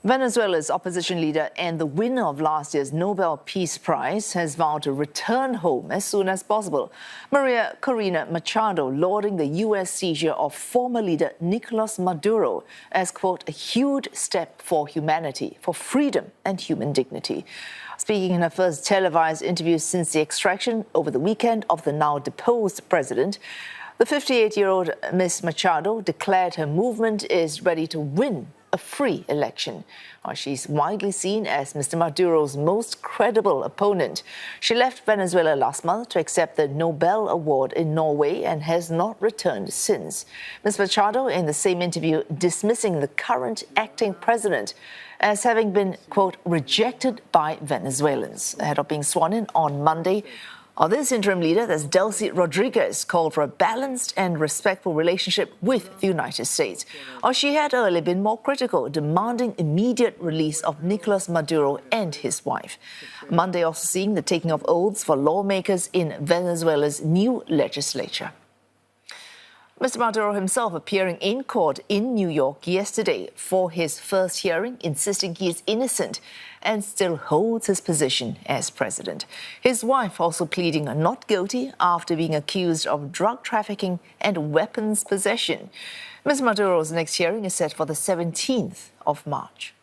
Venezuela's opposition leader and the winner of last year's Nobel Peace Prize has vowed to return home as soon as possible. Maria Corina Machado lauding the U.S. seizure of former leader Nicolás Maduro as, quote, a huge step for humanity, for freedom and human dignity. Speaking in her first televised interview since the extraction over the weekend of the now-deposed president, the 58-year-old Ms. Machado declared her movement is ready to win a free election. She's widely seen as Mr. Maduro's most credible opponent. She left Venezuela last month to accept the Nobel Award in Norway and has not returned since. Ms. Machado, in the same interview, dismissing the current acting president as having been, quote, rejected by Venezuelans. Ahead of being sworn in on Monday, this interim leader, that's Delcy Rodriguez, called for a balanced and respectful relationship with the United States. She had earlier been more critical, demanding immediate release of Nicolás Maduro and his wife. Monday also seeing the taking of oaths for lawmakers in Venezuela's new legislature. Mr. Maduro himself appearing in court in New York yesterday for his first hearing, insisting he is innocent and still holds his position as president. His wife also pleading not guilty after being accused of drug trafficking and weapons possession. Mr. Maduro's next hearing is set for the 17th of March.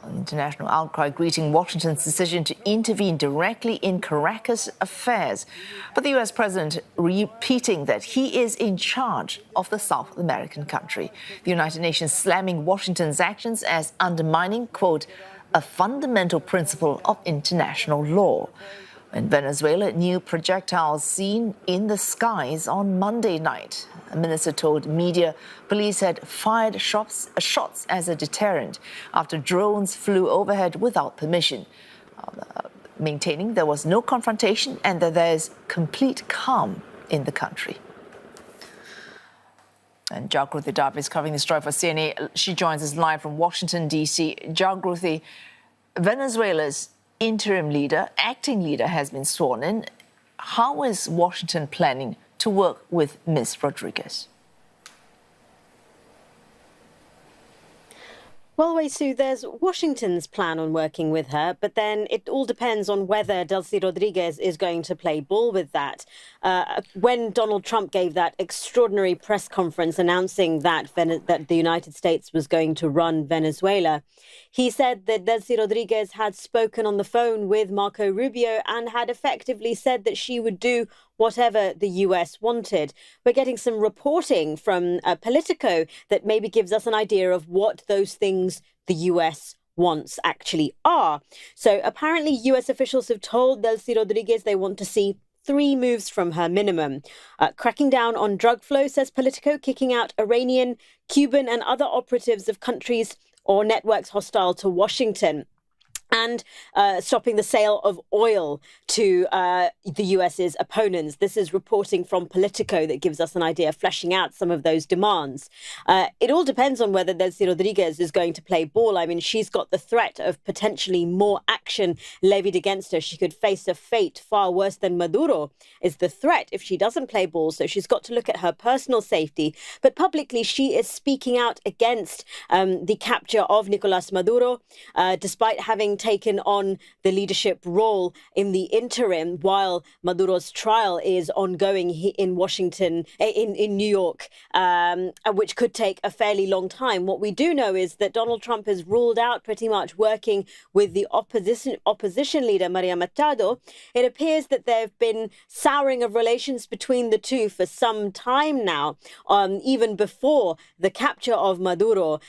International outcry greeting Washington's decision to intervene directly in Caracas affairs. But the U.S. president repeating that he is in charge of the South American country. The United Nations slamming Washington's actions as undermining, quote, a fundamental principle of international law. In Venezuela, new projectiles seen in the skies on Monday night. A minister told media police had fired shots as a deterrent after drones flew overhead without permission, maintaining there was no confrontation and that there is complete calm in the country. And Jagruti Dave is covering this story for CNA. She joins us live from Washington, D.C. Jagruti, Venezuela's interim leader, acting leader, has been sworn in. How is Washington planning to work with Ms. Rodriguez? Well, Sue, there's Washington's plan on working with her, but then it all depends on whether Delcy Rodriguez is going to play ball with that. When Donald Trump gave that extraordinary press conference announcing that the United States was going to run Venezuela, he said that Delcy Rodriguez had spoken on the phone with Marco Rubio and had effectively said that she would do whatever the U.S. wanted. We're getting some reporting from Politico that maybe gives us an idea of what those things the U.S. wants actually are. So apparently U.S. officials have told Delcy Rodriguez they want to see 3 moves from her minimum. Cracking down on drug flow, says Politico, kicking out Iranian, Cuban and other operatives of countries or networks hostile to Washington, and stopping the sale of oil to the US's opponents. This is reporting from Politico that gives us an idea, fleshing out some of those demands. It all depends on whether Delcy Rodriguez is going to play ball. I mean, she's got the threat of potentially more action levied against her. She could face a fate far worse than Maduro is the threat if she doesn't play ball. So she's got to look at her personal safety. But publicly, she is speaking out against the capture of Nicolás Maduro, despite having taken on the leadership role in the interim while Maduro's trial is ongoing in Washington, in New York, which could take a fairly long time. What we do know is that Donald Trump has ruled out pretty much working with the opposition leader, Maria Machado. It appears that there have been souring of relations between the two for some time now, even before the capture of Maduro.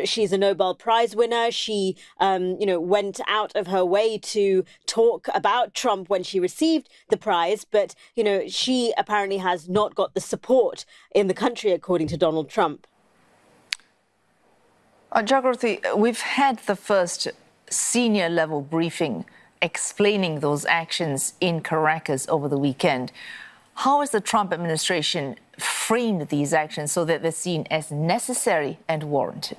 She's a Nobel Prize winner. She, went out of her way to talk about Trump when she received the prize. But, she apparently has not got the support in the country, according to Donald Trump. Jagruti, we've had the first senior level briefing explaining those actions in Caracas over the weekend. How has the Trump administration framed these actions so that they're seen as necessary and warranted?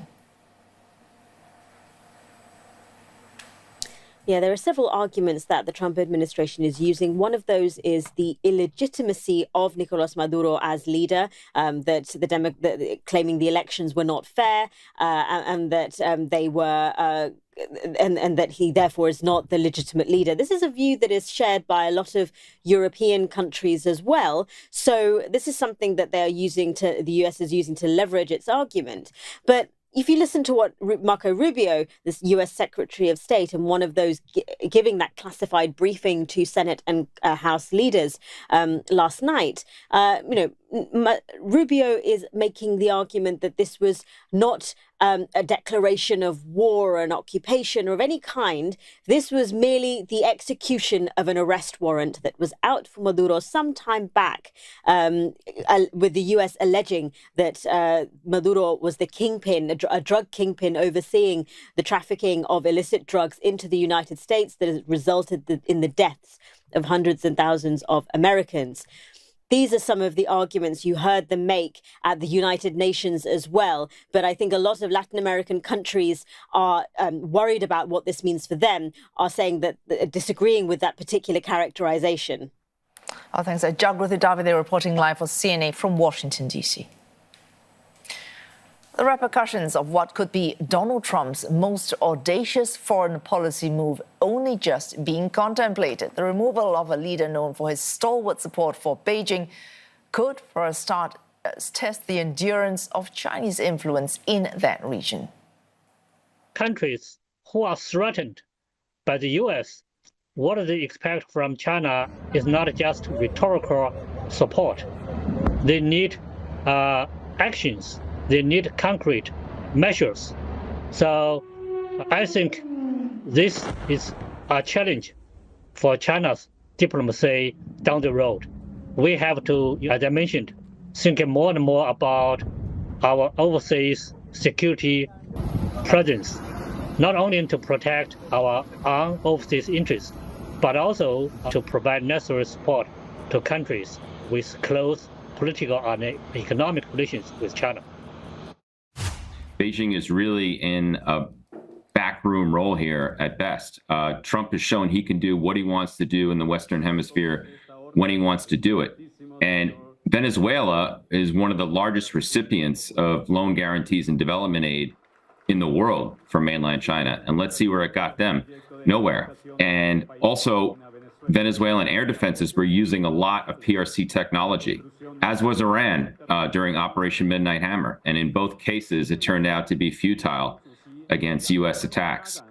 Yeah, there are several arguments that the Trump administration is using. One of those is the illegitimacy of Nicolás Maduro as leader, claiming the elections were not fair, and that they were. And that he therefore is not the legitimate leader. This is a view that is shared by a lot of European countries as well. So this is something that the US is using to leverage its argument. But if you listen to what Marco Rubio, this US Secretary of State, and one of those giving that classified briefing to Senate and House leaders last night, Rubio is making the argument that this was not a declaration of war or an occupation or of any kind. This was merely the execution of an arrest warrant that was out for Maduro some time back, with the US alleging that Maduro was the kingpin, a drug kingpin overseeing the trafficking of illicit drugs into the United States that has resulted in the deaths of hundreds and thousands of Americans. These are some of the arguments you heard them make at the United Nations as well. But I think a lot of Latin American countries are worried about what this means for them, are saying that disagreeing with that particular characterization. Oh, thanks. Jagruti Dave reporting live for CNA from Washington, D.C. The repercussions of what could be Donald Trump's most audacious foreign policy move only just being contemplated. The removal of a leader known for his stalwart support for Beijing could, for a start, test the endurance of Chinese influence in that region. Countries who are threatened by the U.S., what they expect from China is not just rhetorical support. They need actions. They need concrete measures. So I think this is a challenge for China's diplomacy down the road. We have to, as I mentioned, think more and more about our overseas security presence, not only to protect our own overseas interests, but also to provide necessary support to countries with close political and economic relations with China. Beijing is really in a backroom role here at best. Trump has shown he can do what he wants to do in the Western Hemisphere when he wants to do it. And Venezuela is one of the largest recipients of loan guarantees and development aid in the world from mainland China. And let's see where it got them. Nowhere. And also, Venezuelan air defenses were using a lot of PRC technology, as was Iran during Operation Midnight Hammer. And in both cases, it turned out to be futile against U.S. attacks.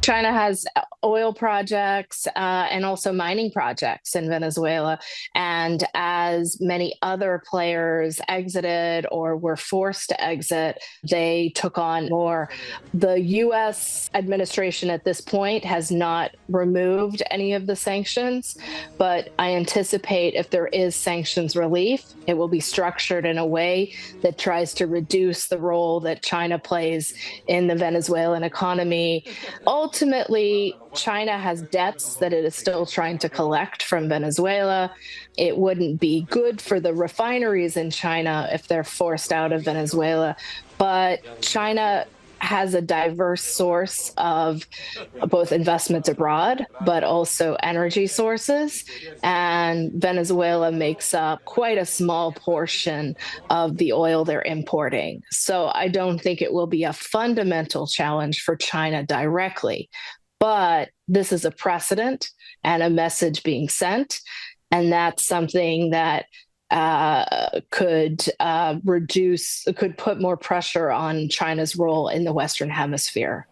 China has oil projects and also mining projects in Venezuela. And as many other players exited or were forced to exit, they took on more. The U.S. administration at this point has not removed any of the sanctions, but I anticipate if there is sanctions relief, it will be structured in a way that tries to reduce the role that China plays in the Venezuelan economy. Ultimately, China has debts that it is still trying to collect from Venezuela. It wouldn't be good for the refineries in China if they're forced out of Venezuela. But China has a diverse source of both investments abroad, but also energy sources. And Venezuela makes up quite a small portion of the oil they're importing. So I don't think it will be a fundamental challenge for China directly. But this is a precedent and a message being sent. And that's something that could put more pressure on China's role in the Western Hemisphere.